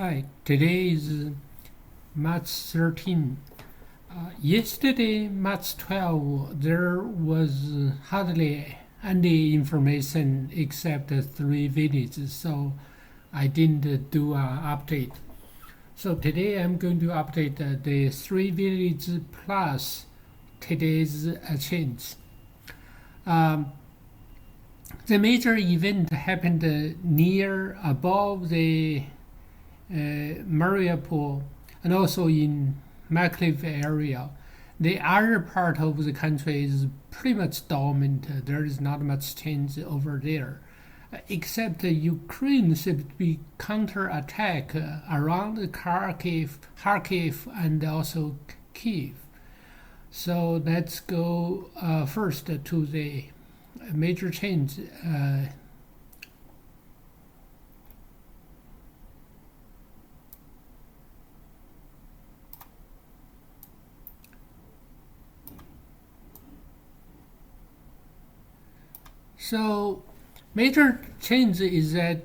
Hi, today is March 13. Yesterday, March 12, there was hardly any information except three villages, so I didn't do an update. So today I'm going to update the three villages plus today's change. Um, the major event happened near above the Mariupol and also in Mykolaiv area. The other part of the country is pretty much dormant. There is not much change over there, except Ukraine seems to be counterattack around Kharkiv, and also Kiev. So let's go first to the major change. So major change is that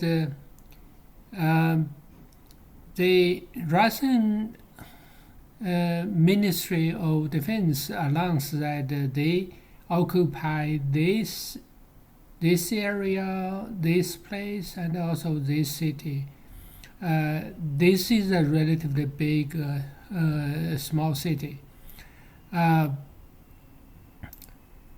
the Russian Ministry of Defense announced that they occupy this area, this place, and also this city. This is a relatively big, small city. Uh,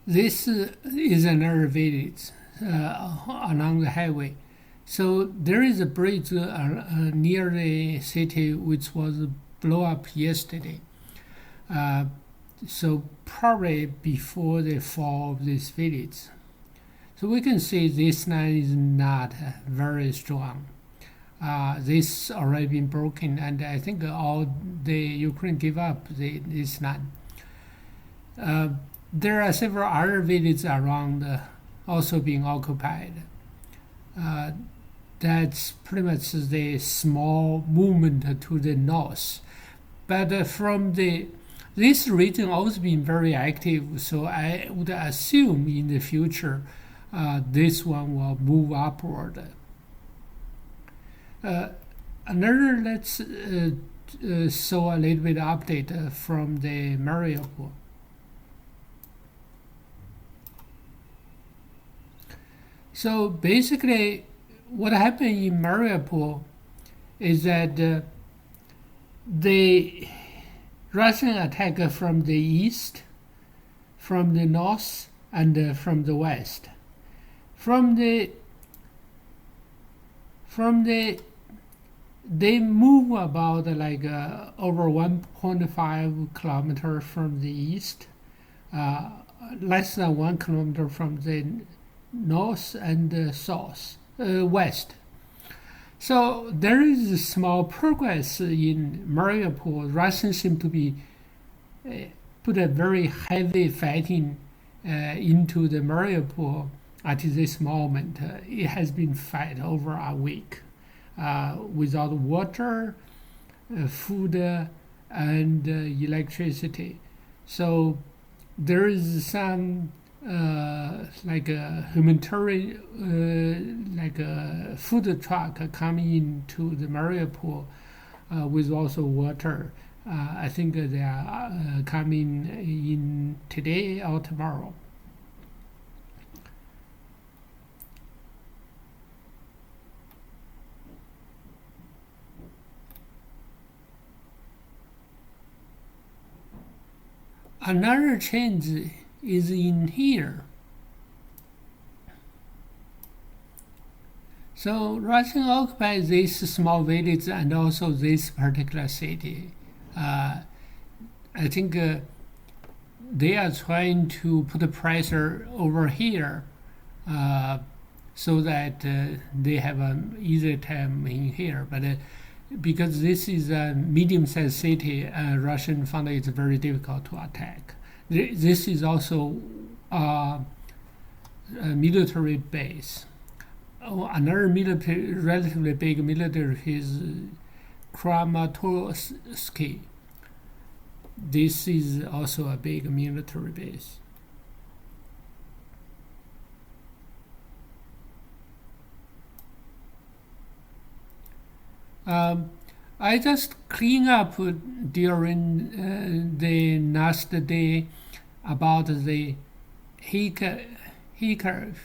this is another village along the highway. So there is a bridge near the city which was blown up yesterday. So probably before the fall of this village. So we can see this line is not very strong. This already been broken, and I think all the Ukraine give up this line. There are several other villages around also being occupied. That's pretty much the small movement to the north. But from this region also been very active, so I would assume in the future this one will move upward. Another, let's show a little bit update from the Mariupol. So basically, what happened in Mariupol is that the Russian attack from the east, from the north, and from the west. They move about like over 1.5 kilometers from the east, less than 1 kilometer from the north and west. So there is small progress in Mariupol. Russians seem to be put a very heavy fighting into the Mariupol at this moment. It has been fight over a week without water, food, and electricity. So there is some like a humanitarian, like a food truck coming into the Mariupol with also water. I think they are coming in today or tomorrow. Another change is in here. So Russian occupies this small village and also this particular city. I think they are trying to put pressure over here so that they have an easier time in here. But because this is a medium-sized city, Russian found it very difficult to attack. This is also a military base. Another relatively big military is Kramatorsk. This is also a big military base. I just clean up during the last day about the Kharkiv.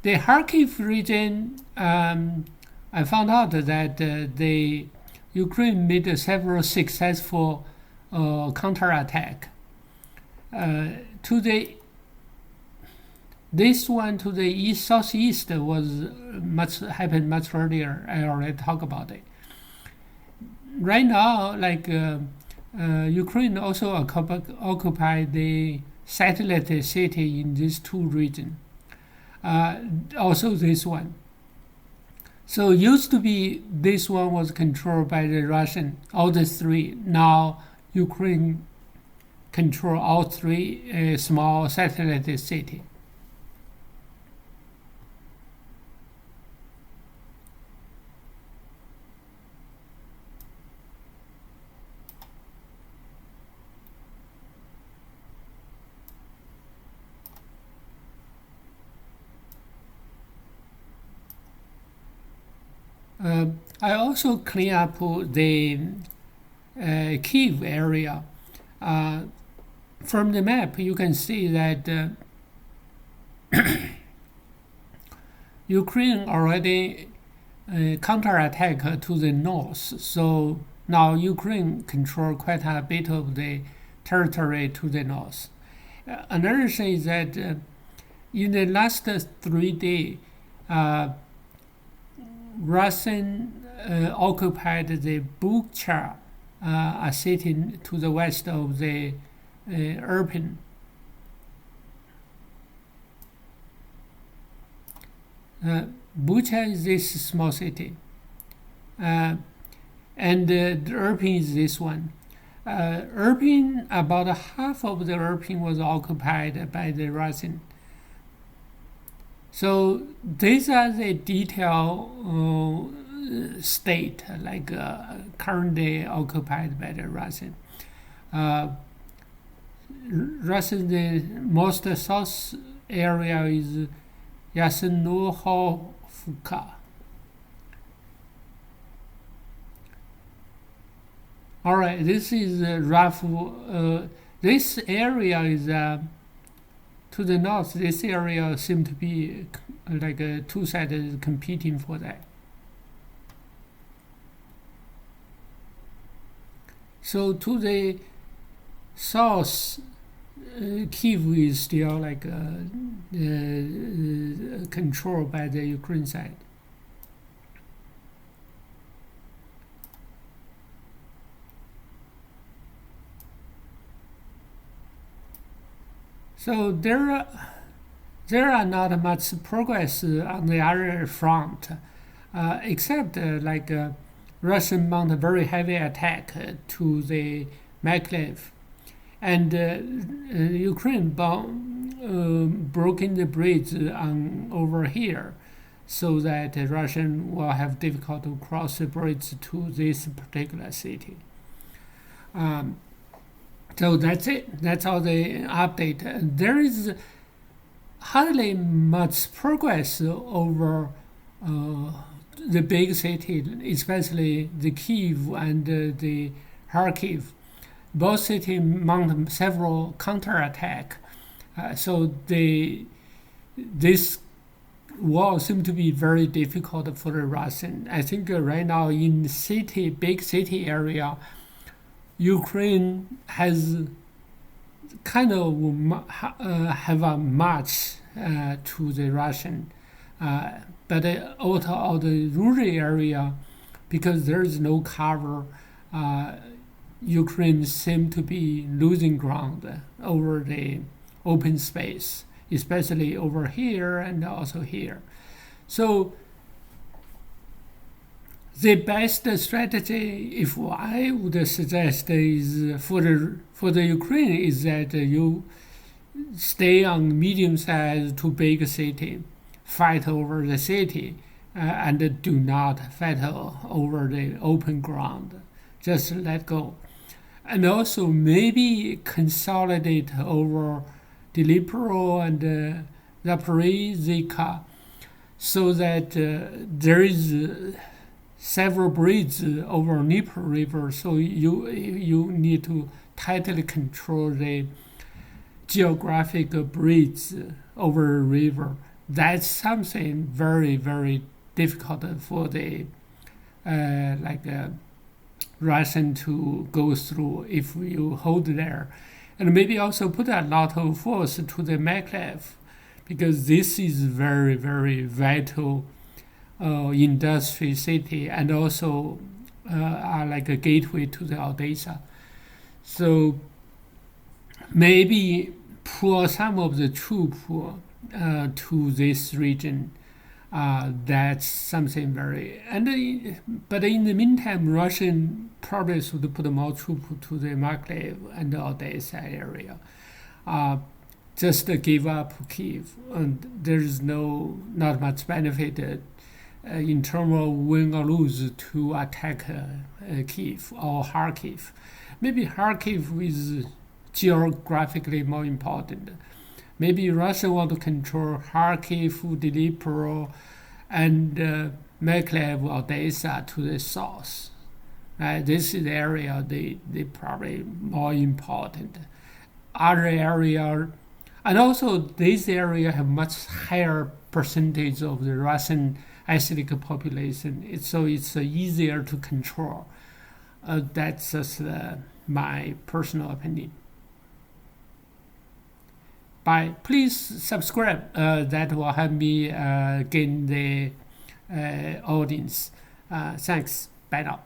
The Kharkiv region, I found out that the Ukraine made several successful counterattack. To the This one to the east southeast happened much earlier. I already talked about it. Right now, Ukraine also occupied the satellite city in these two regions. Also this one. So used to be this one was controlled by the Russian, all the three. Now Ukraine control all three small satellite cities. I also clean up the Kiev area. From the map, you can see that Ukraine already counterattack to the north. So now Ukraine control quite a bit of the territory to the north. Another thing is that in the last 3 days, Russian occupied the Bucha, a city to the west of the Irpin. Bucha is this small city, and the Irpin is this one. Irpin, about half of the Irpin was occupied by the Russian. So these are the detailed state, currently occupied by the Russian. Russian, the most south area is Yasnuhovka. All right, this is rough. This area is to the north. This area seems to be like two sides competing for that. So to the south, Kiev is still controlled by the Ukraine side. So there are not much progress on the other front, except Russian mount a very heavy attack to the Mykolaiv, and Ukraine broken the bridge over here, so that Russian will have difficulty to cross the bridge to this particular city. So that's it. That's all the update. There is hardly much progress over the big city, especially the Kiev and the Kharkiv. Both cities mount several counterattack. So this war seems to be very difficult for the Russian. I think right now in big city area, Ukraine has kind of have a march to the Russian, but out of the rural area, because there is no cover, Ukraine seems to be losing ground over the open space, especially over here and also here. So the best strategy, if I would suggest, is for the Ukraine is that you stay on medium size to big city, fight over the city, and do not fight over the open ground. Just let go, and also maybe consolidate over Dnipro and Zaporizhzhia. so that there is several bridges over Dnieper River, so you need to tightly control the geographic bridge over a river. That's something very, very difficult for the Russian to go through if you hold there. And maybe also put a lot of force to the Mykolaiv, because this is very, very vital industry city, and also are like a gateway to the Odessa. So maybe pour some of the troops to this region. That's something very but in the meantime, Russian probably should put more troops to the Mykolaiv and the Odessa area. Just give up Kiev, and there's not much benefit in terms of win or lose to attack Kiev or Kharkiv. Maybe Kharkiv is geographically more important. Maybe Russia want to control Kharkiv, Dnipro, and Mykolaiv, Odessa to the south. This is the area they probably more important. Other area, and also this area have much higher percentage of the Russian ethnic population. So it's easier to control. That's just my personal opinion. Please subscribe. That will help me gain the audience. Thanks. Bye now.